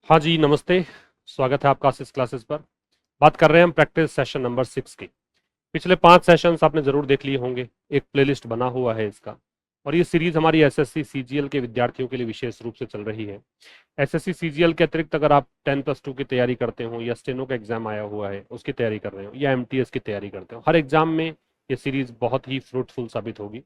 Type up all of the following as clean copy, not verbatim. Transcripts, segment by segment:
हाँ जी, नमस्ते। स्वागत है आपका इस क्लासेस पर। बात कर रहे हैं हम प्रैक्टिस सेशन नंबर 6 की। पिछले 5 सेशंस आपने ज़रूर देख लिए होंगे, एक प्लेलिस्ट बना हुआ है इसका। और ये सीरीज़ हमारी एसएससी सीजीएल के विद्यार्थियों के लिए विशेष रूप से चल रही है। एसएससी सीजीएल के अतिरिक्त अगर आप 10+2 की तैयारी करते हो या स्टेनो का एग्जाम आया हुआ है उसकी तैयारी कर रहे हो या एमटीएस की तैयारी करते हो, हर एग्जाम में ये सीरीज़ बहुत ही फ्रूटफुल साबित होगी।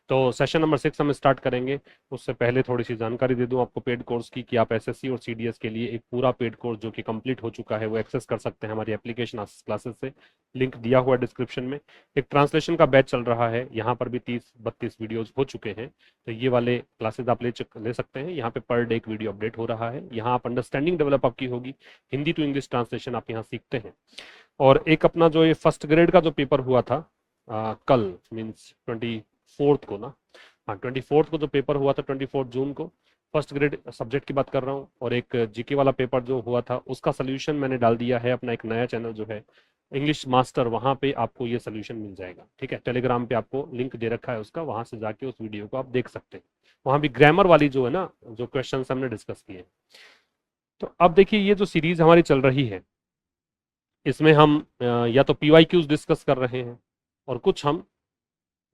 तो सेशन नंबर 6 हम स्टार्ट करेंगे। उससे पहले थोड़ी सी जानकारी दे दूं आपको पेड कोर्स की कि आप एसएससी और सीडीएस के लिए एक पूरा पेड कोर्स जो कि कंप्लीट हो चुका है वो एक्सेस कर सकते हैं हमारी एप्लीकेशन क्लासेस से। लिंक दिया हुआ है डिस्क्रिप्शन में। एक ट्रांसलेशन का बैच चल रहा है, यहाँ पर भी 30-32 वीडियोज हो चुके हैं। तो ये वाले क्लासेज आप ले सकते हैं। यहाँ पे पर डे एक वीडियो अपडेट हो रहा है। यहाँ आप अंडरस्टैंडिंग डेवलप आपकी होगी, हिंदी टू इंग्लिश ट्रांसलेशन आप यहाँ सीखते हैं। और एक अपना जो ये फर्स्ट ग्रेड का जो पेपर हुआ था कल मीन्स 24 को ना, हाँ 24 को जो पेपर हुआ था 24 जून को, फर्स्ट ग्रेड सब्जेक्ट की बात कर रहा हूँ। और एक जीके वाला पेपर जो हुआ था उसका सोल्यूशन मैंने डाल दिया है अपना एक नया चैनल जो है इंग्लिश मास्टर, वहाँ पे आपको ये सोल्यूशन मिल जाएगा। ठीक है, टेलीग्राम पे आपको लिंक दे रखा है उसका, वहाँ से जाके उस वीडियो को आप देख सकते हैं। वहाँ भी ग्रामर वाली जो है ना, जो क्वेश्चन हमने डिस्कस किए। तो अब देखिए ये जो सीरीज हमारी चल रही है इसमें हम या तो पीवाईक्यूज डिस्कस कर रहे हैं और कुछ हम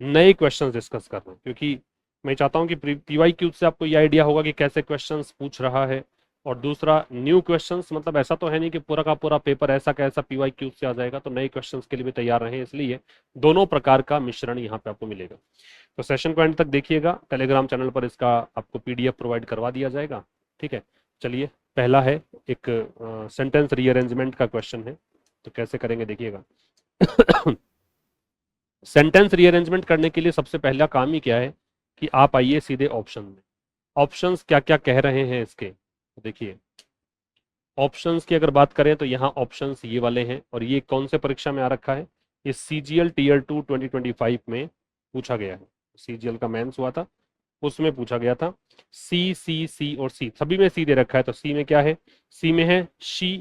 नए क्वेश्चंस डिस्कस कर रहे हैं, क्योंकि मैं चाहता हूं कि पीवाईक्यूज से आपको ये आइडिया होगा कि कैसे क्वेश्चंस पूछ रहा है। और दूसरा न्यू क्वेश्चंस, मतलब ऐसा तो है नहीं कि पूरा का पूरा पेपर ऐसा कैसा पीवाईक्यूज से आ जाएगा, तो नए क्वेश्चंस के लिए भी तैयार रहें, इसलिए दोनों प्रकार का मिश्रण यहाँ पे आपको मिलेगा। तो सेशन को एंड तक देखिएगा, टेलीग्राम चैनल पर इसका आपको पीडीएफ प्रोवाइड करवा दिया जाएगा। ठीक है, चलिए पहला है एक सेंटेंस रीअरेंजमेंट का क्वेश्चन है, तो कैसे करेंगे देखिएगा। सेंटेंस रीअरेंजमेंट करने के लिए सबसे पहला काम ही क्या है कि आप आइए सीधे ऑप्शन में। ऑप्शंस क्या क्या कह रहे हैं इसके, देखिए ऑप्शंस की अगर बात करें तो यहाँ ऑप्शंस ये वाले हैं। और ये कौन से परीक्षा में आ रखा है, ये सीजीएल टीयर 2 2025 में पूछा गया है। सीजीएल का मेंस हुआ था उसमें पूछा गया था। सी सी सी और सी, सभी में सी दे रखा है। तो सी में क्या है, सी में है Shi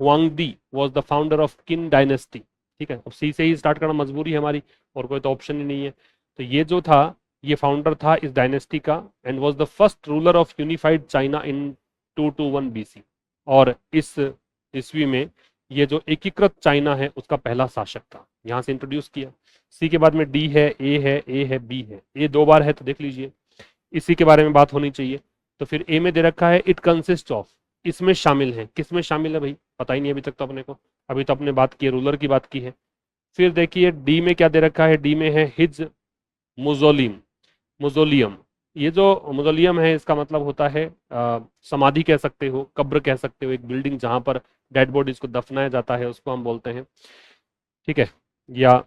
Huangdi was the founder of Qin dynasty. ठीक है, अब सी से ही स्टार्ट करना मजबूरी है हमारी, और कोई तो ऑप्शन ही नहीं है। तो ये जो था ये फाउंडर था इस डायनेस्टी का, and was the first ruler of unified China in 221 BC. और इस ईस्वी में ये जो एकीकृत चाइना है उसका पहला शासक था, यहां से इंट्रोड्यूस किया। सी के बाद में डी है, ए है, बी है। ए 2 बार है तो देख लीजिए, इसी के बारे में बात होनी चाहिए। तो फिर ए में दे रखा है इट कंसिस्ट ऑफ, इसमें शामिल है, किस में शामिल है भाई पता ही नहीं अभी तक तो अपने को। अभी तो अपने बात की है, रूलर की बात की है। फिर देखिए डी में क्या दे रखा है, डी में है हिज मुजोलिम, मुजोलियम। ये जो मुजोलियम है इसका मतलब होता है समाधि कह सकते हो, कब्र कह सकते हो, एक बिल्डिंग जहां पर डेड बॉडीज को दफनाया जाता है उसको हम बोलते हैं। ठीक है, या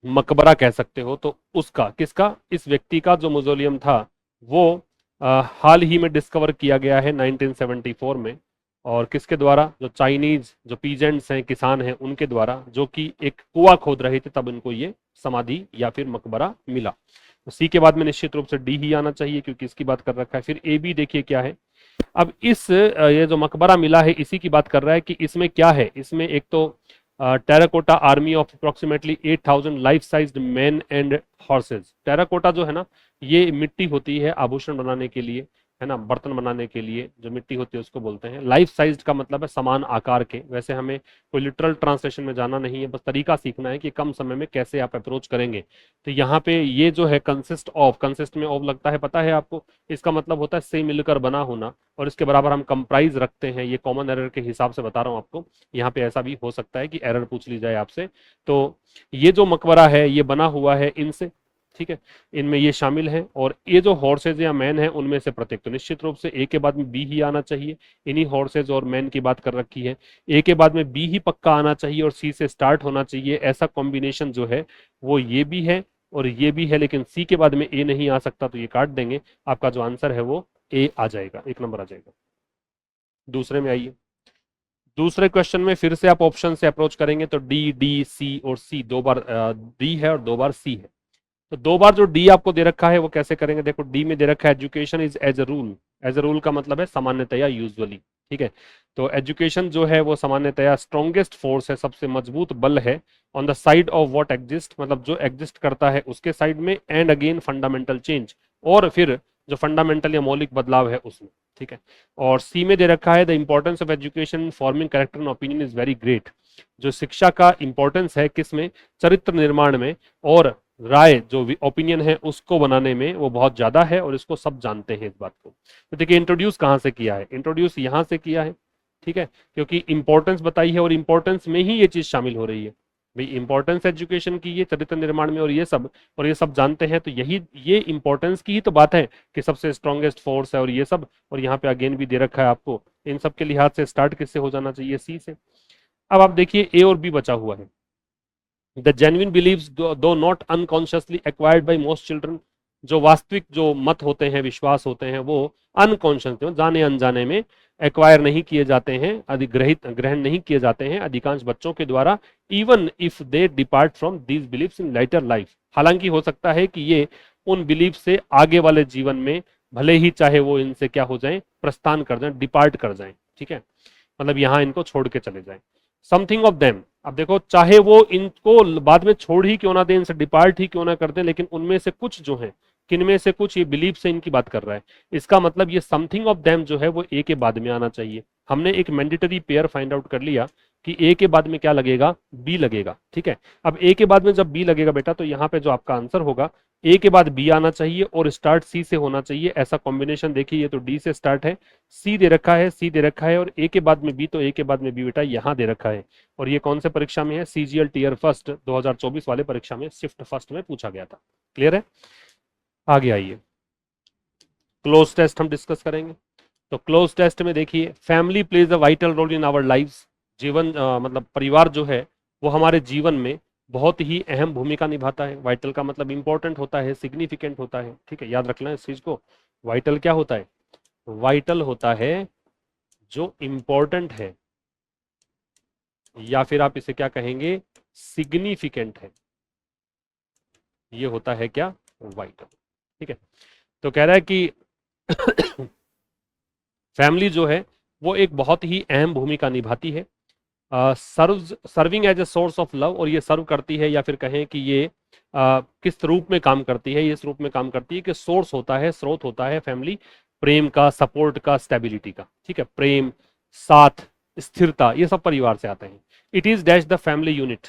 मकबरा कह सकते हो। तो उसका किसका, इस व्यक्ति का जो मुजोलियम था वो हाल ही में डिस्कवर किया गया है 1974 में। और किसके द्वारा, जो चाइनीज जो पीजेंट्स हैं, किसान हैं, उनके द्वारा, जो कि एक कुआं खोद रहे थे तब इनको ये समाधि या फिर मकबरा मिला। तो सी के बाद में निश्चित रूप से डी ही आना चाहिए क्योंकि इसकी बात कर रखा है। फिर ए बी देखिए क्या है। अब इस ये जो मकबरा मिला है इसी की बात कर रहा है कि इसमें क्या है। इसमें एक तो terracotta army of approximately 8000 life sized man and horse's. Terracotta जो है ना, ये मिट्टी होती है आभूषण बनाने के लिए, है ना, बर्तन बनाने के लिए जो मिट्टी होती है उसको बोलते हैं। लाइफ साइज्ड का मतलब है समान आकार के। वैसे हमें कोई लिटरल ट्रांसलेशन में जाना नहीं है, बस तरीका सीखना है कि कम समय में कैसे आप अप्रोच करेंगे। तो यहाँ पे ये जो है कंसिस्ट ऑफ, कंसिस्ट में ऑफ लगता है पता है आपको, इसका मतलब होता है से मिलकर बना होना। और इसके बराबर हम कंप्राइज रखते हैं, ये कॉमन एरर के हिसाब से बता रहा हूँ आपको। यहाँ पे ऐसा भी हो सकता है कि एरर पूछ ली जाए आपसे। तो ये जो मकबरा है ये बना हुआ है इनसे, ठीक है, इनमें ये शामिल है। और ये जो हॉर्सेज या मैन है उनमें से प्रत्येक, तो निश्चित रूप से ए के बाद में बी ही आना चाहिए। इन्हीं हॉर्सेज और मैन की बात कर रखी है, ए के बाद में बी ही पक्का आना चाहिए और सी से स्टार्ट होना चाहिए। ऐसा कॉम्बिनेशन जो है वो ये भी है और ये भी है, लेकिन सी के बाद में ए नहीं आ सकता तो ये काट देंगे। आपका जो आंसर है वो ए आ जाएगा, 1 नंबर आ जाएगा। दूसरे में आइए। दूसरे क्वेश्चन में फिर से आप ऑप्शन से अप्रोच करेंगे तो डी, डी, सी और सी, 2 बार डी है और 2 बार सी है। तो 2 बार जो डी आपको दे रखा है वो कैसे करेंगे, देखो डी में दे रखा है education is as a rule. As a rule का मतलब है सामान्यतया, यूजुअली। ठीक है, तो एजुकेशन जो है वो सामान्यतया स्ट्रॉन्गेस्ट फोर्स है, सबसे मजबूत बल है on the side of what exist, मतलब जो एग्जिस्ट करता है उसके साइड में, एंड अगेन फंडामेंटल चेंज। और फिर जो फंडामेंटल या मौलिक बदलाव है उसमें, ठीक है। और सी में दे रखा है the importance of education forming character and opinion is very great. जो शिक्षा का इंपॉर्टेंस है किसमें, चरित्र निर्माण में, और राय जो ओपिनियन है उसको बनाने में वो बहुत ज्यादा है, और इसको सब जानते हैं इस बात को। तो देखिए इंट्रोड्यूस कहाँ से किया है, इंट्रोड्यूस यहाँ से किया है, ठीक है, क्योंकि इंपॉर्टेंस बताई है और इंपॉर्टेंस में ही ये चीज शामिल हो रही है भाई, इंपॉर्टेंस एजुकेशन की ये चरित्र निर्माण में, और ये सब जानते हैं, तो यही ये इंपॉर्टेंस की ही तो बात है कि सबसे स्ट्रॉन्गेस्ट फोर्स है और ये सब, और यहाँ पे अगेन भी दे रखा है आपको। इन सब के लिहाज से स्टार्ट किससे हो जाना चाहिए, सी से। अब आप देखिए ए और बी बचा हुआ है। द जेन्युइन बिलीव्स दो not unconsciously acquired by most children. जो वास्तविक जो मत होते हैं, विश्वास होते हैं, वो अनकॉन्शियस जाने अनजाने में एक्वायर नहीं किए जाते हैं, अधिग्रहित ग्रहण नहीं किए जाते हैं अधिकांश बच्चों के द्वारा, even if they depart from these believes in lighter life. हालांकि हो सकता है कि ये उन बिलीफ से आगे वाले जीवन में भले ही चाहे वो इनसे क्या हो जाए, प्रस्थान कर जाए, डिपार्ट कर जाए, ठीक है, मतलब यहाँ इनको छोड़ के चले जाए। समथिंग ऑफ देम, अब देखो चाहे वो इनको बाद में छोड़ ही क्यों ना दें, इनसे डिपार्ट ही क्यों ना कर दें, लेकिन उनमें से कुछ जो है, किनमें से कुछ, ये बिलीफ से इनकी बात कर रहा है। इसका मतलब ये समथिंग ऑफ देम जो है वो ए के बाद में आना चाहिए। हमने एक मैंडेटरी पेयर फाइंड आउट कर लिया कि ए के बाद में क्या लगेगा, बी लगेगा, ठीक है। अब ए के बाद में जब बी लगेगा बेटा, तो यहाँ पे जो आपका आंसर होगा, ए के बाद बी आना चाहिए और स्टार्ट सी से होना चाहिए, ऐसा कॉम्बिनेशन। देखिए ये तो डी से स्टार्ट है, सी दे रखा है, सी दे रखा है, और ए के बाद में बी, तो ए के बाद में बी बेटा यहाँ दे रखा है। और ये कौन से परीक्षा में है, सीजीएल टीयर फर्स्ट 2024 वाले परीक्षा में, शिफ्ट फर्स्ट में पूछा गया था। क्लियर है। आगे आइए, क्लोज टेस्ट हम डिस्कस करेंगे। तो क्लोज टेस्ट में देखिए, family plays a vital role in our lives. जीवन मतलब परिवार जो है वो हमारे जीवन में बहुत ही अहम भूमिका निभाता है। वाइटल का मतलब इंपॉर्टेंट होता है, सिग्निफिकेंट होता है, ठीक है, याद रखना इस चीज को। वाइटल क्या होता है, वाइटल होता है जो इंपॉर्टेंट है, या फिर आप इसे क्या कहेंगे, सिग्निफिकेंट है, ये होता है क्या, वाइटल, ठीक है। तो कह रहा है कि फैमिली जो है वो एक बहुत ही अहम भूमिका निभाती है, serving as a source of love. और ये सर्व करती है, या फिर कहें कि ये किस रूप में काम करती है, ये इस रूप में काम करती है कि सोर्स होता है, स्रोत होता है फैमिली प्रेम का, सपोर्ट का, स्टेबिलिटी का, ठीक है। प्रेम, साथ, स्थिरता, ये सब परिवार से आते हैं। It is dash the family unit,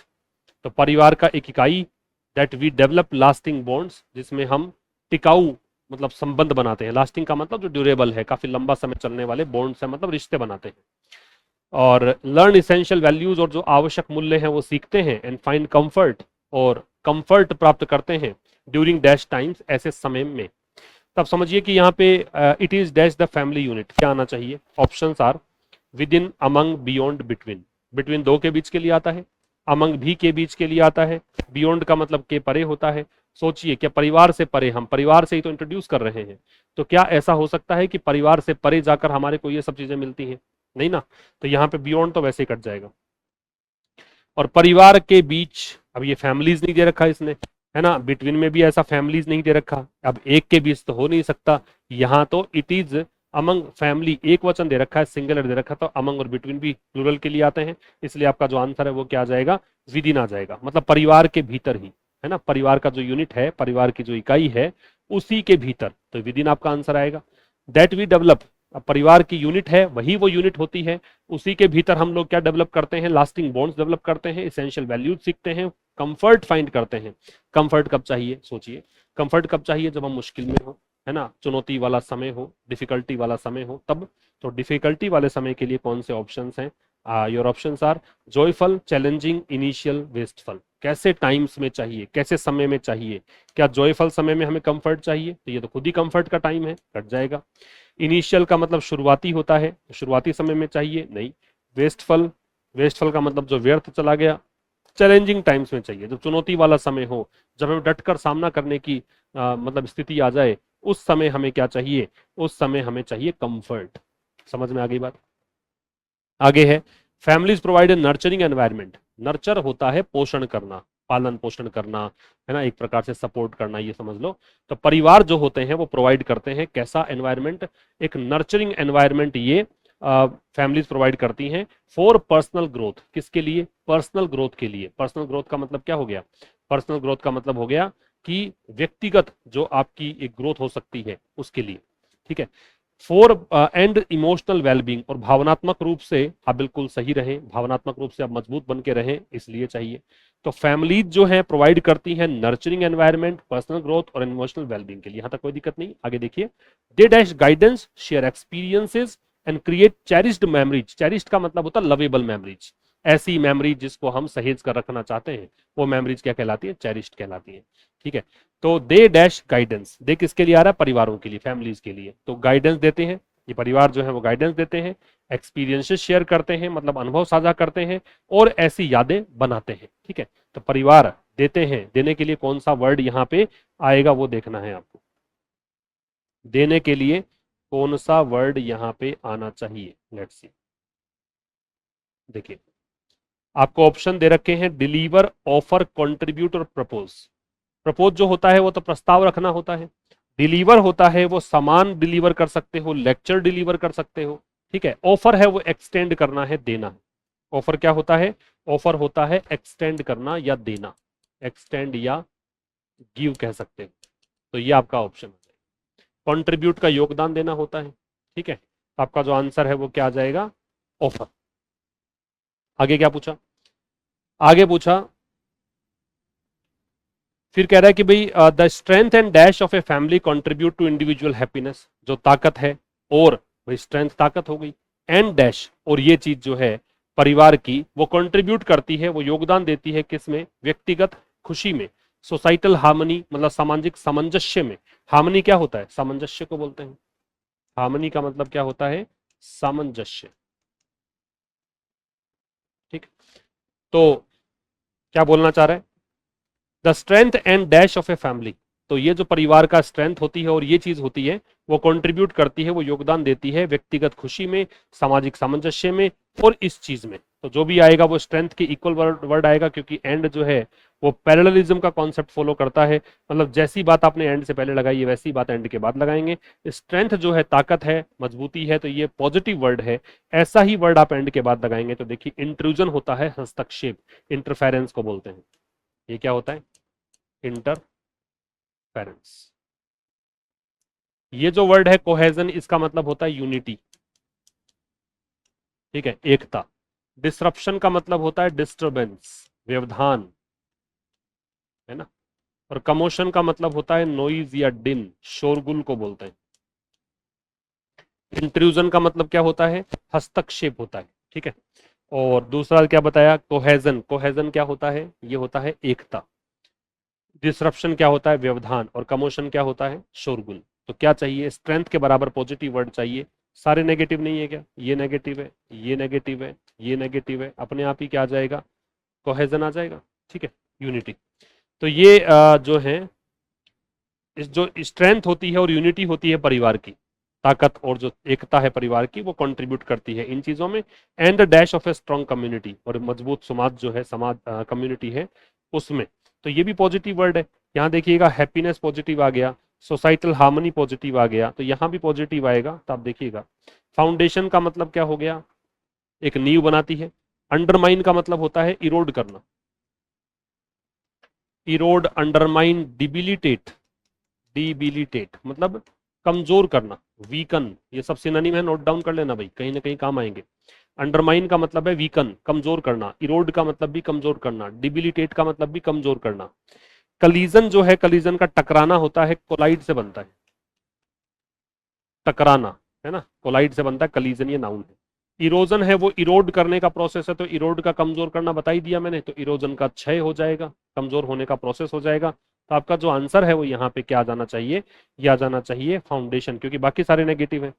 तो परिवार का एक इकाई, that we develop lasting bonds, जिसमें हम टिकाऊ मतलब संबंध बनाते हैं। लास्टिंग का मतलब जो ड्यूरेबल है, काफी लंबा समय चलने वाले बॉन्ड्स है, मतलब रिश्ते बनाते हैं। और लर्न इसेंशियल वैल्यूज, और जो आवश्यक मूल्य हैं वो सीखते हैं। एंड फाइंड कंफर्ट, और कंफर्ट प्राप्त करते हैं ड्यूरिंग डैश टाइम्स, ऐसे समय में। तब समझिए कि यहाँ पे it is dash the family unit, क्या आना चाहिए, options are within, among, beyond, between. Between दो के बीच के लिए आता है, अमंग भी के बीच के लिए आता है, बियॉन्ड का मतलब के परे होता है। सोचिए क्या परिवार से परे, हम परिवार से ही तो इंट्रोड्यूस कर रहे हैं, तो क्या ऐसा हो सकता है कि परिवार से परे जाकर हमारे को ये सब चीजें मिलती हैं, नहीं ना। तो यहाँ पे बियॉन्ड तो वैसे ही कट जाएगा। और परिवार के बीच, अब ये फैमिलीज नहीं दे रखा इसने, है ना, बिटवीन में भी ऐसा फैमिलीज नहीं दे रखा, अब एक के बीच तो हो नहीं सकता। यहाँ तो इट इज अमंग फैमिली, एक वचन दे रखा है, सिंगुलर दे रखा, तो अमंग और बिटवीन भी प्लूरल के लिए आते हैं, इसलिए आपका जो आंसर है वो क्या आ जाएगा, विद इन आ जाएगा, मतलब परिवार के भीतर ही, है ना, परिवार का जो यूनिट है, परिवार की जो इकाई है उसी के भीतर, तो विद इन आपका आंसर आएगा। दैट वी डेवलप, अब परिवार की यूनिट है, वही वो यूनिट होती है, उसी के भीतर हम लोग क्या डेवलप करते हैं, लास्टिंग बॉन्ड्स डेवलप करते हैं, इसेंशियल वैल्यूज सीखते हैं, कंफर्ट फाइंड करते हैं। कंफर्ट कब चाहिए, सोचिए, कंफर्ट कब चाहिए, जब हम मुश्किल में हो, है ना, चुनौती वाला समय हो, डिफिकल्टी वाला समय हो, तब। तो डिफिकल्टी वाले समय के लिए कौन से ऑप्शंस हैं, your options are joyful, challenging, initial, wasteful. कैसे टाइम्स में चाहिए, कैसे समय में चाहिए, क्या जॉयफुल समय में हमें कंफर्ट चाहिए, तो ये तो खुद ही कंफर्ट का टाइम है, कट जाएगा। इनिशियल का मतलब शुरुआती होता है, शुरुआती समय में चाहिए, नहीं। वेस्टफुल, वेस्टफुल का मतलब जो व्यर्थ चला गया। चैलेंजिंग टाइम्स में चाहिए, जब चुनौती वाला समय हो, जब हमें डटकर सामना करने की मतलब स्थिति आ जाए, उस समय हमें क्या चाहिए, उस समय हमें चाहिए कंफर्ट। समझ में आ गई बात। आगे है, families provide a nurturing environment. Nurture होता है पोषण करना, पालन पोषण करना, है ना, एक प्रकार से सपोर्ट करना, ये समझ लो। तो परिवार जो होते हैं वो प्रोवाइड करते हैं कैसा एनवायरनमेंट, एक नर्चरिंग एनवायरनमेंट, ये फैमिलीज प्रोवाइड करती हैं फॉर पर्सनल ग्रोथ। किसके लिए, पर्सनल ग्रोथ के लिए। पर्सनल ग्रोथ का मतलब क्या हो गया, पर्सनल ग्रोथ का मतलब हो गया कि व्यक्तिगत जो आपकी एक ग्रोथ हो सकती है उसके लिए, ठीक है। फॉर एंड इमोशनल वेलबींग, और भावनात्मक रूप से आप बिल्कुल सही रहें, भावनात्मक रूप से आप मजबूत बन के रहें, इसलिए चाहिए। तो फैमिलीज जो है प्रोवाइड करती हैं नर्चरिंग एनवायरनमेंट, पर्सनल ग्रोथ और इमोशनल वेलबींग के लिए, यहां तक कोई दिक्कत नहीं। आगे देखिए, they dash guidance, share experiences and create cherished memories. Cherished का मतलब होता है लवेबल मेमोरीज, ऐसी मेमोरीज जिसको हम सहेज कर रखना चाहते हैं, वो मेमोरीज क्या कहलाती है? चेरिस्ड कहलाती है, ठीक है। तो दे डैश गाइडेंस, दे किसके लिए आ रहा है? परिवारों के लिए, फैमिलीज के लिए। तो गाइडेंस देते हैं, ये परिवार जो है वो गाइडेंस देते हैं, एक्सपीरियंसेस शेयर करते हैं, मतलब अनुभव साझा करते हैं, और ऐसी यादें बनाते हैं, ठीक है। तो परिवार देते हैं, देने के लिए कौन सा वर्ड यहां पे आएगा वो देखना है आपको। देने के लिए कौन सा वर्ड यहां पे आना चाहिए? Let's see. देखिए, आपको ऑप्शन दे रखे हैं डिलीवर, ऑफर, कंट्रीब्यूट और प्रपोज। प्रपोज जो होता है वो तो प्रस्ताव रखना होता है। डिलीवर होता है वो सामान डिलीवर कर सकते हो, लेक्चर डिलीवर कर सकते हो, ठीक है। ऑफर है वो एक्सटेंड करना है, देना है। ऑफर क्या होता है? ऑफर होता है एक्सटेंड करना या देना, एक्सटेंड या गिव कह सकते हो। तो ये आपका ऑप्शन है। कंट्रीब्यूट का योगदान देना होता है, ठीक है। तो आपका जो आंसर है वो क्या आ जाएगा? ऑफर। आगे क्या पूछा? आगे पूछा, फिर कह रहा है कि भाई the strength and dash of a family contribute to individual happiness. जो ताकत है, और भाई स्ट्रेंथ ताकत हो गई, एंड डैश, और ये चीज जो है परिवार की, वो कंट्रीब्यूट करती है, वो योगदान देती है किसमें? व्यक्तिगत खुशी में, सोसाइटल हार्मनी मतलब सामाजिक सामंजस्य में। हार्मनी क्या होता है? सामंजस्य को बोलते हैं। हार्मनी का मतलब क्या होता है? सामंजस्य, ठीक। तो क्या बोलना चाह रहा है? The strength and dash of a family. तो ये जो परिवार का स्ट्रेंथ होती है और ये चीज होती है, वो कंट्रीब्यूट करती है, वो योगदान देती है व्यक्तिगत खुशी में, सामाजिक सामंजस्य में, और इस चीज में। तो जो भी आएगा वो स्ट्रेंथ के इक्वल वर्ड आएगा, क्योंकि एंड जो है वो पैरेललिज्म का कॉन्सेप्ट फॉलो करता है। मतलब जैसी बात आपने एंड से पहले लगाई है वैसी बात एंड के बाद लगाएंगे। स्ट्रेंथ जो है ताकत है, मजबूती है, तो ये पॉजिटिव वर्ड है, ऐसा ही वर्ड आप एंड के बाद लगाएंगे। तो देखिए, इंट्रूजन होता है हस्तक्षेप, इंटरफेरेंस को बोलते हैं। ये क्या होता है? इंटरफेरेंस। ये जो वर्ड है कोहेजन, इसका मतलब होता है यूनिटी, ठीक है, एकता। डिसरप्शन का मतलब होता है डिस्टरबेंस, व्यवधान, है ना। और कमोशन का मतलब होता है नॉइज या डिन, शोरगुल को बोलते हैं। इंट्रूजन का मतलब क्या होता है? हस्तक्षेप होता है, ठीक है। और दूसरा क्या बताया? कोहेजन। कोहेजन क्या होता है? ये होता है एकता। डिसरप्शन क्या होता है? व्यवधान। और कमोशन क्या होता है? शोरगुल। तो क्या चाहिए? स्ट्रेंथ के बराबर पॉजिटिव वर्ड चाहिए। सारे नेगेटिव नहीं है क्या? ये नेगेटिव है, ये नेगेटिव है, ये नेगेटिव है, अपने आप ही क्या आ जाएगा? कोहेजन आ जाएगा, ठीक है, यूनिटी। तो ये जो है, इस जो स्ट्रेंथ होती है और यूनिटी होती है परिवार की, ताकत और जो एकता है परिवार की, वो कंट्रीब्यूट करती है इन चीजों में। And the dash of a strong community, और मजबूत समाज जो है, समाज कम्युनिटी है उसमें। तो ये भी पॉजिटिव वर्ड है। यहाँ देखिएगा, हैप्पीनेस पॉजिटिव आ गया, सोसाइटल हार्मनी पॉजिटिव आ गया, तो यहाँ भी पॉजिटिव आएगा। तो आप देखिएगा, फाउंडेशन का मतलब क्या हो गया? एक नींव बनाती है। अंडरमाइन का मतलब होता है इरोड करना, इरोड, अंडरमाइन, डिबिलिटेट। डिबिलिटेट मतलब कमजोर करना, वीकन, ये सब सिनोनिम है, नोट डाउन कर लेना भाई, कहीं ना कहीं काम आएंगे। अंडरमाइन का मतलब है वीकन, कमजोर करना। इरोड का मतलब भी कमजोर करना। डिबिलिटेट का मतलब भी कमजोर करना। कलीजन जो है, कलीजन का टकराना होता है, कोलाइड से बनता है, टकराना, है ना, कोलाइड से बनता है कलीजन, ये नाउन है। इरोजन है वो इरोड करने का प्रोसेस है, तो इरोड का कमजोर करना बता ही दिया मैंने, तो इरोजन का क्षय हो जाएगा, कमजोर होने का प्रोसेस हो जाएगा। तो आपका जो आंसर है वो यहाँ पे क्या आ जाना चाहिए? ये आ जाना चाहिए फाउंडेशन, क्योंकि बाकी सारे नेगेटिव है।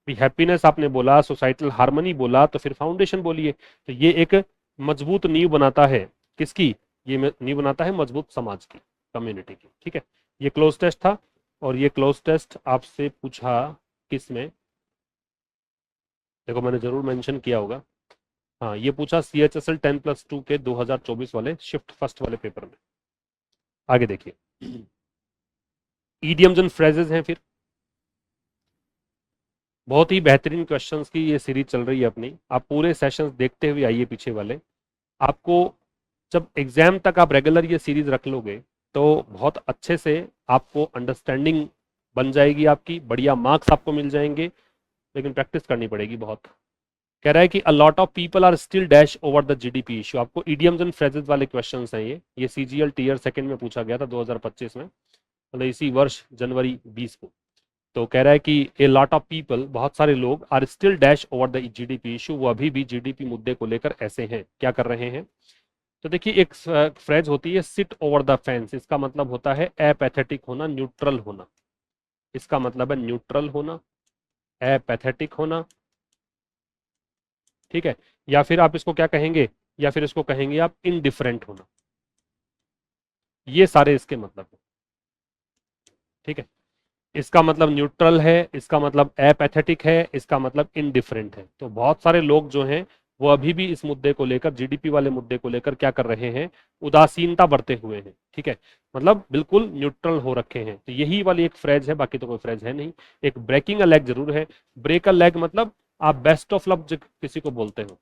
हैप्पीनेस आपने बोला, सोसाइटल हार्मनी बोला, तो फिर फाउंडेशन बोलिए। तो ये एक मजबूत नींव बनाता है, किसकी? ये नींव बनाता है मजबूत समाज की, कम्युनिटी की, ठीक है। ये क्लोज टेस्ट था, और ये क्लोज टेस्ट आपसे पूछा किस में? देखो मैंने जरूर मेंशन किया होगा। हाँ, ये पूछा CHSL 10+2 के 2024 वाले शिफ्ट फर्स्ट वाले पेपर में। आगे देखिए, ईडियम्स एंड फ्रेजेस हैं फिर। बहुत ही बेहतरीन क्वेश्चंस की ये सीरीज चल रही है अपनी, आप पूरे सेशंस देखते हुए आइए पीछे वाले। आपको जब एग्जाम तक आप रेगुलर ये सीरीज रख लोगे, तो बहुत अच्छे से आपको अंडरस्टैंडिंग बन जाएगी आपकी, बढ़िया मार्क्स आपको मिल जाएंगे, लेकिन प्रैक्टिस करनी पड़ेगी बहुत। कह रहा है कि a lot of people are still dash over the GDP issue. आपको इडियम्स एंड फ्रेजेस वाले क्वेश्चंस हैं ये सीजीएल टीयर सेकंड में पूछा गया था 2025 में, मतलब इसी वर्ष जनवरी 20 को। तो कह रहा है कि ए लॉट ऑफ पीपल, बहुत सारे लोग, are still dash over the GDP issue, वो अभी भी जीडीपी मुद्दे को लेकर ऐसे हैं, क्या कर रहे हैं। तो देखिए एक फ्रेज होती है सिट ओवर द फेंस, इसका मतलब होता है एपैथेटिक होना, न्यूट्रल होना, इसका मतलब है न्यूट्रल होना, एपैथेटिक होना, ठीक है। या फिर आप इसको क्या कहेंगे, या फिर इसको कहेंगे आप इनडिफरेंट होना, ये सारे इसके मतलब है, ठीक है। इसका मतलब न्यूट्रल है, इसका मतलब एपैथेटिक है, इसका मतलब इनडिफरेंट है। तो बहुत सारे लोग जो हैं वो अभी भी इस मुद्दे को लेकर, जीडीपी वाले मुद्दे को लेकर क्या कर रहे हैं, उदासीनता बरते हुए हैं, ठीक है। मतलब बिल्कुल न्यूट्रल हो रखे हैं। तो यही वाली एक फ्रेज है, बाकी तो कोई फ्रेज है नहीं। एक ब्रेकिंग अ लेग जरूर है। ब्रेक अ लेग मतलब आप बेस्ट ऑफ लक किसी को बोलते हो,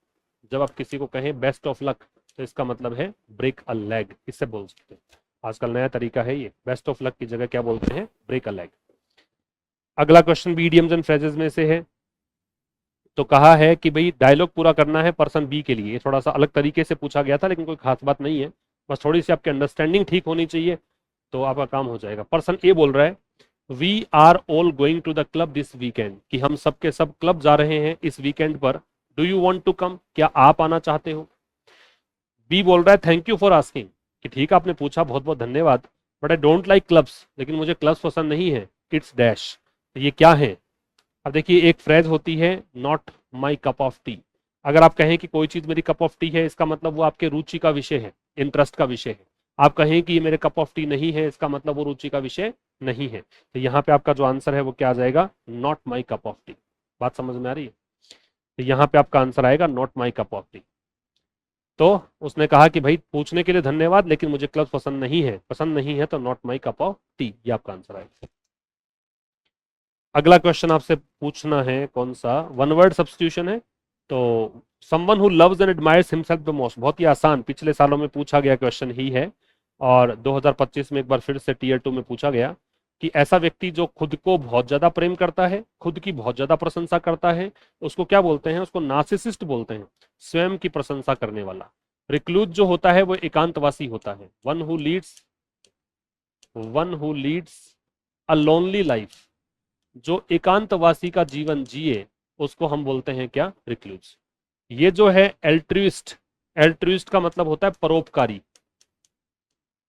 जब आप किसी को कहें बेस्ट ऑफ लक, तो इसका मतलब है ब्रेक अ लेग, इससे बोल सकते हैं। आजकल नया तरीका है ये, बेस्ट ऑफ लक की जगह क्या बोलते हैं, ब्रेक अ लेग। अगला क्वेश्चन भी इडियम्स एंड फ्रेजेस में से है। तो कहा है कि भाई डायलॉग पूरा करना है पर्सन बी के लिए। थोड़ा सा अलग तरीके से पूछा गया था, लेकिन कोई खास बात नहीं है, बस थोड़ी सी आपकी अंडरस्टैंडिंग ठीक होनी चाहिए, तो आपका काम हो जाएगा। पर्सन ए बोल रहा है we are all going to the club this weekend, कि हम सब के सब क्लब जा रहे हैं इस वीकेंड पर। Do you want to come, क्या आप आना चाहते हो। बी बोल रहा है थैंक यू फॉर आस्किंग, कि ठीक है आपने पूछा, बहुत बहुत धन्यवाद, but I don't like clubs, लेकिन मुझे क्लब्स पसंद नहीं है। इट्स डैश, तो ये क्या है। अब देखिए एक फ्रेज होती है not my cup of T. अगर आप कहें कि कोई चीज मेरी कप ऑफ टी है, इसका मतलब वो आपके रुचि का विषय है, इंटरेस्ट का विषय है। आप कहें कि ये मेरे कप ऑफ टी नहीं है, इसका मतलब वो रुचि का विषय नहीं है। तो यहाँ पे आपका जो आंसर है वो क्या आ जाएगा, not my cup of T. बात समझ में आ रही है। तो यहाँ पे आपका आंसर आएगा not my cup of T. तो उसने कहा कि भाई पूछने के लिए धन्यवाद, लेकिन मुझे क्लब पसंद नहीं है, पसंद नहीं है, तो not my cup of T, ये आपका आंसर आएगा। अगला क्वेश्चन आपसे पूछना है कौन सा, वन वर्ड सब्स्टिट्यूशन है। तो someone who loves and admires himself the most, बहुत ही आसान, पिछले सालों में पूछा गया क्वेश्चन ही है, और 2025 में एक बार फिर से टीयर 2 में पूछा गया कि ऐसा व्यक्ति जो खुद को बहुत ज्यादा प्रेम करता है, खुद की बहुत ज्यादा प्रशंसा करता है, उसको क्या बोलते हैं, उसको नार्सिसिस्ट बोलते हैं, स्वयं की प्रशंसा करने वाला। रिक्लूज जो होता है वो एकांतवासी होता है, one who leads a lonely life, जो एकांतवासी का जीवन जिए, उसको हम बोलते हैं क्या, रिक्लूज। ये जो है एल्ट्रुइस्ट, एल्ट्रुइस्ट का मतलब होता है परोपकारी,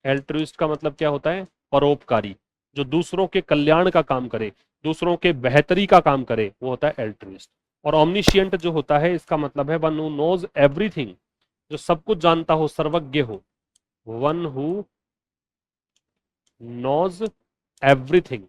एल्ट्रुइस्ट का मतलब क्या होता है, परोपकारी, जो दूसरों के कल्याण का काम करे, दूसरों के बेहतरी का काम करे, वो होता है एल्ट्रुइस्ट। और ओमनिशिएंट जो होता है, इसका मतलब है वन हु नोज एवरीथिंग, जो सब कुछ जानता हो, सर्वज्ञ हो। वन हु नोज एवरीथिंग,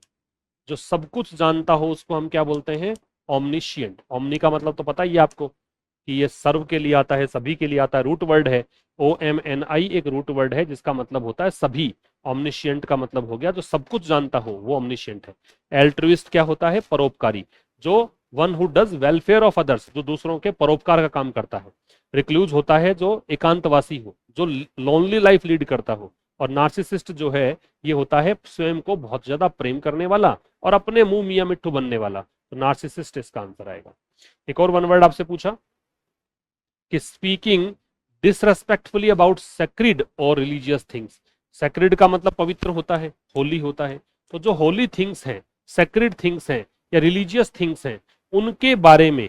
जो सब कुछ जानता हो, उसको हम क्या बोलते हैं, ओमनिशिएंट। ओमनी का मतलब तो पता ही है आपको कि ये सर्व के लिए आता है, सभी के लिए आता है, रूट वर्ड है। OMNI एक रूट वर्ड है जिसका मतलब होता है सभी। ओमनिशिएंट का मतलब हो गया जो सब कुछ जानता हो, वो ओमनिशिएंट है। एल्ट्रुइस्ट क्या होता है, परोपकारी, जो one who does welfare of others, जो दूसरों के परोपकार का काम करता है। रिक्लूज होता है जो एकांतवासी हो, जो लोनली लाइफ लीड करता हो। और नार्सिसिस्ट जो है, ये होता है स्वयं को बहुत ज्यादा प्रेम करने वाला और अपने मुंह मियां मिट्ठू बनने वाला। तो नार्सिसिस्ट इसका आंसर आएगा। एक और वन वर्ड आपसे पूछा कि स्पीकिंग डिसरेस्पेक्टफुली अबाउट सेक्रिड और रिलीजियस थिंग्स। सेक्रिड का मतलब पवित्र होता है, होली होता है। तो जो होली थिंग्स हैं, सेक्रिड थिंग्स हैं या रिलीजियस थिंग्स हैं, उनके बारे में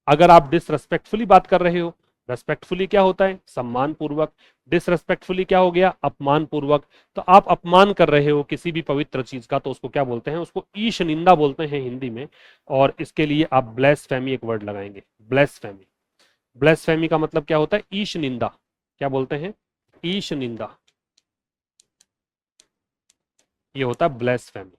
अगर आप डिसरेस्पेक्टफुली बात कर रहे हो, रेस्पेक्टफुली क्या होता है, सम्मान पूर्वक, डिसरेस्पेक्टफुली क्या हो गया, अपमान पूर्वक। तो आप अपमान कर रहे हो किसी भी पवित्र चीज का, तो उसको क्या बोलते हैं, उसको ईश निंदा बोलते हैं हिंदी में। और इसके लिए आप ब्लेसफेमी एक वर्ड लगाएंगे, ब्लेसफेमी। ब्लेसफेमी का मतलब क्या होता है, ईश निंदा। क्या बोलते हैं, ईश निंदा, ये होता है ब्लेसफेमी।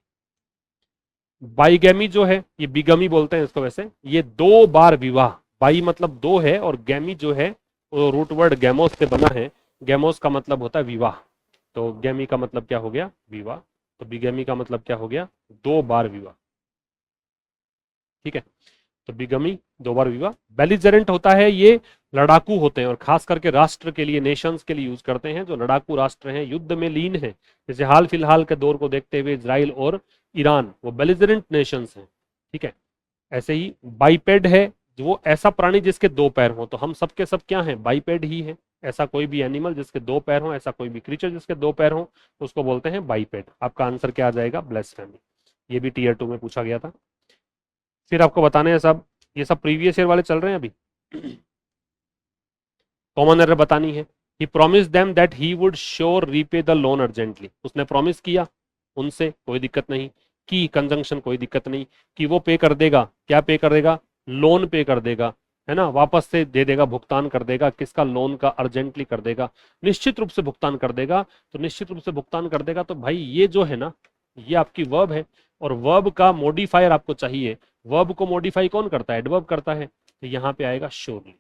बाईगैमी जो है, ये बिगमी बोलते हैं इसको वैसे, ये दो बार विवाह। बाई मतलब दो है, और गैमी जो है वो रूट वर्ड गैमोस से बना है। गैमोस का मतलब होता है विवाह, तो गैमी का मतलब क्या हो गया, विवाह। तो बिगैमी का मतलब क्या हो गया, दो बार विवाह, ठीक है। तो बिगमी, दो बार विवाह। बेलिजरेंट होता है, ये लड़ाकू होते हैं और खास करके राष्ट्र के लिए, नेशंस के लिए यूज करते हैं, जो लड़ाकू राष्ट्र हैं, युद्ध में लीन है, जैसे हाल फिलहाल के दौर को देखते हुए इजराइल और ईरान, वो बेलिजरेंट नेशंस हैं, ठीक है। ऐसे ही बाइपेड है, वो ऐसा प्राणी जिसके दो पैर हो, तो हम सबके सब क्या हैं, बाइपेड ही है। ऐसा कोई भी एनिमल जिसके दो पैर हो, ऐसा कोई भी क्रीचर जिसके दो पैर हो, उसको बोलते हैं बाइपेड। आपका आंसर क्या आ जाएगा, ब्लेसफेमी। ये भी टीयर 2 में पूछा गया था। फिर आपको बताने हैं सब, ये सब प्रीवियस ईयर वाले चल रहे हैं अभी। कॉमन एरर बतानी है। He promise them that he would sure repay the loan urgently, उसने प्रॉमिस किया उनसे, कोई दिक्कत नहीं। की कंजंक्शन, कोई दिक्कत नहीं। कि वो पे कर देगा, क्या पे कर देगा, लोन पे कर देगा, है ना, वापस से दे देगा, भुगतान कर देगा, किसका, लोन का, अर्जेंटली कर देगा, निश्चित रूप से भुगतान कर देगा। तो निश्चित रूप से भुगतान कर देगा, तो भाई ये जो है ना, ये आपकी वर्ब है, और वर्ब का मॉडिफायर आपको चाहिए। वर्ब को मॉडिफाई कौन करता है, एडवर्ब करता है, तो यहां पे आएगा श्योरली।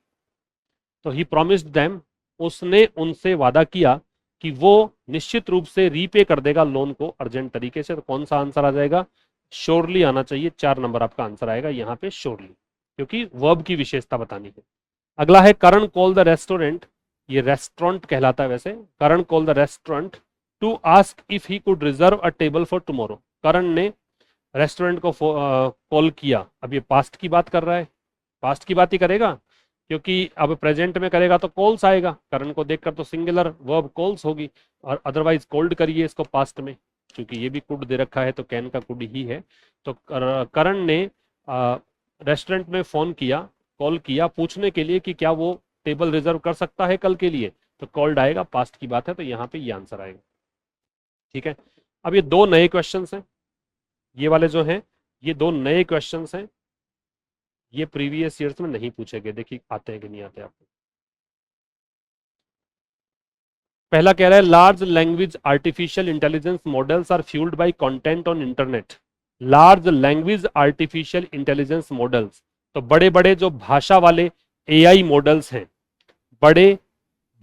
तो ही प्रॉमिस्ड देम, उसने उनसे वादा किया कि वो निश्चित रूप से रीपे कर देगा लोन को अर्जेंट तरीके से। तो कौन सा आंसर आ जाएगा, श्योरली आना चाहिए। 4 नंबर आपका आंसर आएगा यहाँ पे, श्योरली, क्योंकि वर्ब की विशेषता बतानी है। अगला है करण कॉल द रेस्टोरेंट, ये रेस्टोरेंट कहलाता है वैसे। Karan call the restaurant to ask if he could reserve a table for tomorrow. Karan ने रेस्टोरेंट को कॉल किया। अब ये पास्ट की बात कर रहा है, पास्ट की बात ही करेगा, क्योंकि अब प्रेजेंट में करेगा तो कॉल्स आएगा, करण को देखकर तो सिंगुलर वर्ब कॉल्स होगी, और अदरवाइज कॉल्ड करिए इसको पास्ट में, क्योंकि ये भी कुड दे रखा है, तो कैन का कुड ही है। तो करण ने रेस्टोरेंट में फोन किया, कॉल किया, पूछने के लिए कि क्या वो टेबल रिजर्व कर सकता है कल के लिए। तो कॉल्ड आएगा, पास्ट की बात है, तो यहाँ पे ये आंसर आएगा, ठीक है। अब ये दो नए क्वेश्चन हैं, ये वाले जो हैं, ये दो नए क्वेश्चन हैं, ये प्रीवियस ईयर्स में नहीं पूछे गए। देखिए आते हैं कि नहीं आते आपको। पहला कह रहा है large language artificial intelligence models are fuelled by content on internet. Large language artificial intelligence models, तो बड़े बड़े जो भाषा वाले एआई मॉडल्स हैं, बड़े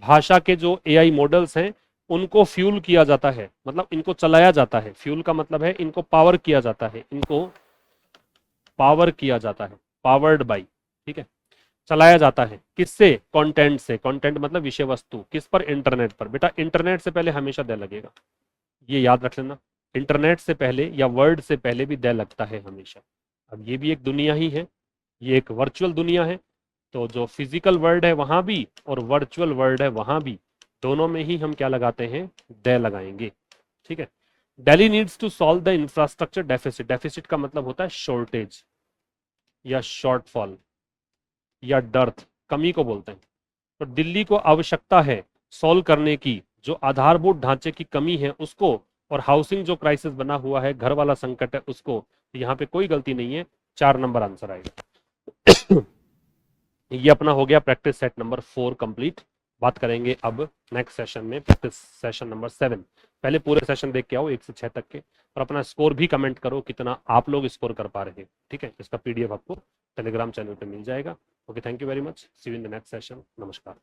भाषा के जो एआई मॉडल्स हैं, उनको फ्यूल किया जाता है, मतलब इनको चलाया जाता है। फ्यूल का मतलब है इनको पावर किया जाता है, इनको पावर किया जाता है, पावर्ड बाई, ठीक है, चलाया जाता है। किससे, कंटेंट से। कंटेंट मतलब विषय वस्तु, किस पर, इंटरनेट पर। बेटा इंटरनेट से पहले हमेशा द लगेगा, ये याद रख लेना। इंटरनेट से पहले या वर्ड से पहले भी द लगता है हमेशा। अब ये भी एक दुनिया ही है, ये एक वर्चुअल दुनिया है, तो जो फिजिकल वर्ल्ड है वहां भी और वर्चुअल वर्ल्ड है वहां भी, दोनों में ही हम क्या लगाते हैं, द लगाएंगे, ठीक है। Delhi needs to solve the infrastructure deficit. Deficit का मतलब होता है शॉर्टेज या शॉर्टफॉल या डर्थ, कमी को बोलते हैं। तो दिल्ली को आवश्यकता है सॉल्व करने की जो आधारभूत ढांचे की कमी है उसको, और हाउसिंग जो क्राइसिस बना हुआ है, घर वाला संकट है उसको। तो यहाँ पे कोई गलती नहीं है, 4 नंबर आंसर आएगा। ये अपना हो गया प्रैक्टिस सेट नंबर 4 कंप्लीट। बात करेंगे अब नेक्स्ट सेशन में, प्रैक्टिस सेशन नंबर 7। पहले पूरे सेशन देख के आओ 1 से 6 तक के, और अपना स्कोर भी कमेंट करो कितना आप लोग स्कोर कर पा रहे हैं, ठीक है। इसका पीडीएफ आपको टेलीग्राम चैनल पे मिल जाएगा। Okay, thank you very much, see you in the next session, नमस्कार।